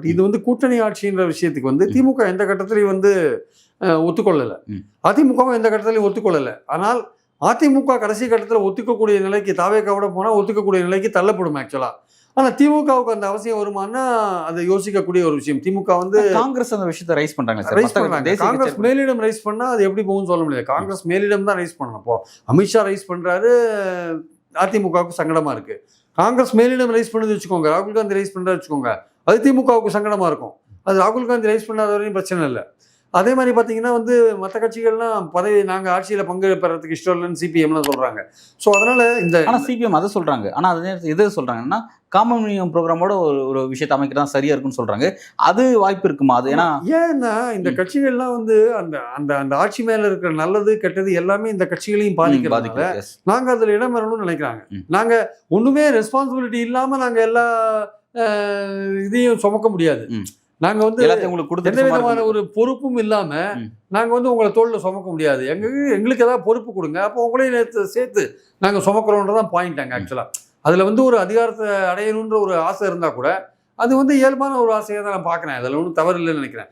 But இது வந்து கூட்டணி ஆட்சின்ற விஷயத்துக்கு வந்து திமுக எந்த கட்டத்திலையும் வந்து ஒத்துக்கொள்ளலை, அதிமுகவும் எந்த கட்டத்திலையும் ஒத்துக்கொள்ளலை. ஆனால் அதிமுக கடைசி கட்டத்தில் ஒத்துக்கக்கூடிய நிலைக்கு தாவேக்காவோட போனால் ஒத்துக்கக்கூடிய நிலைக்கு தள்ளப்படும் ஆக்சுவலாக. ஆனால் திமுகவுக்கு அந்த அவசியம் வருமானா அதை யோசிக்கக்கூடிய ஒரு விஷயம். திமுக வந்து காங்கிரஸ் அந்த விஷயத்தை ரைஸ் பண்றாங்க. காங்கிரஸ் மேலிடம் ரைஸ் பண்ணா அது எப்படி போகும்னு சொல்ல முடியாது. காங்கிரஸ் மேலிடம் தான் ரைஸ் பண்ணணும். அப்போ அமித்ஷா ரைஸ் பண்றாரு, அதிமுகவுக்கு சங்கடமா இருக்கு. காங்கிரஸ் மேலிடம் ரைஸ் பண்ணது வச்சுக்கோங்க, ராகுல் காந்தி ரைஸ் பண்றாரு வச்சுக்கோங்க, அது திமுகவுக்கு சங்கடமா இருக்கும். அது ராகுல் காந்தி ரைஸ் பண்ணாத வரையும் பிரச்சனை இல்லை. அதே மாதிரி பார்த்தீங்கன்னா வந்து மற்ற கட்சிகள்லாம் பதவி நாங்கள் ஆட்சியில் பங்கு பெறதுக்கு இஷ்டம் இல்லைன்னு சிபிஎம்லாம் சொல்கிறாங்க. ஸோ அதனால இந்த ஆனால் சிபிஎம் அதை சொல்கிறாங்க. ஆனால் அதே நேரத்தில் எது சொல்கிறாங்கன்னா காமன் மினிமம் ப்ரோக்ராமோட ஒரு விஷயத்தை அமைக்கிறதா சரியா இருக்குன்னு சொல்கிறாங்க. அது வாய்ப்பு இருக்குமா? அது ஏன்னா இந்த கட்சிகள்லாம் வந்து அந்த அந்த அந்த ஆட்சி மேலே இருக்கிற நல்லது கெட்டது எல்லாமே இந்த கட்சிகளையும் பாதிக்கிறதுனால நாங்கள் அதில் இடம் வரணும்னு நினைக்கிறாங்க. நாங்கள் ஒன்றுமே ரெஸ்பான்சிபிலிட்டி இல்லாமல் நாங்கள் எல்லா இதையும் சுமக்க முடியாது. நாங்கள் வந்து எந்த விதமான ஒரு பொறுப்பும் இல்லாமல் நாங்கள் வந்து உங்களை தோளில் சுமக்க முடியாது. எங்களுக்கு ஏதாவது பொறுப்பு கொடுங்க, அப்போ உங்களையும் சேர்த்து நாங்கள் சுமக்கிறோன்றதான் பாயிண்ட். அங்கே ஆக்சுவலாக அதில் வந்து ஒரு அதிகாரத்தை அடையணுன்ற ஒரு ஆசை இருந்தால் கூட அது வந்து இயல்பான ஒரு ஆசையாக தான் நான் பார்க்குறேன். அதில் ஒன்றும் தவறு இல்லைன்னு நினைக்கிறேன்.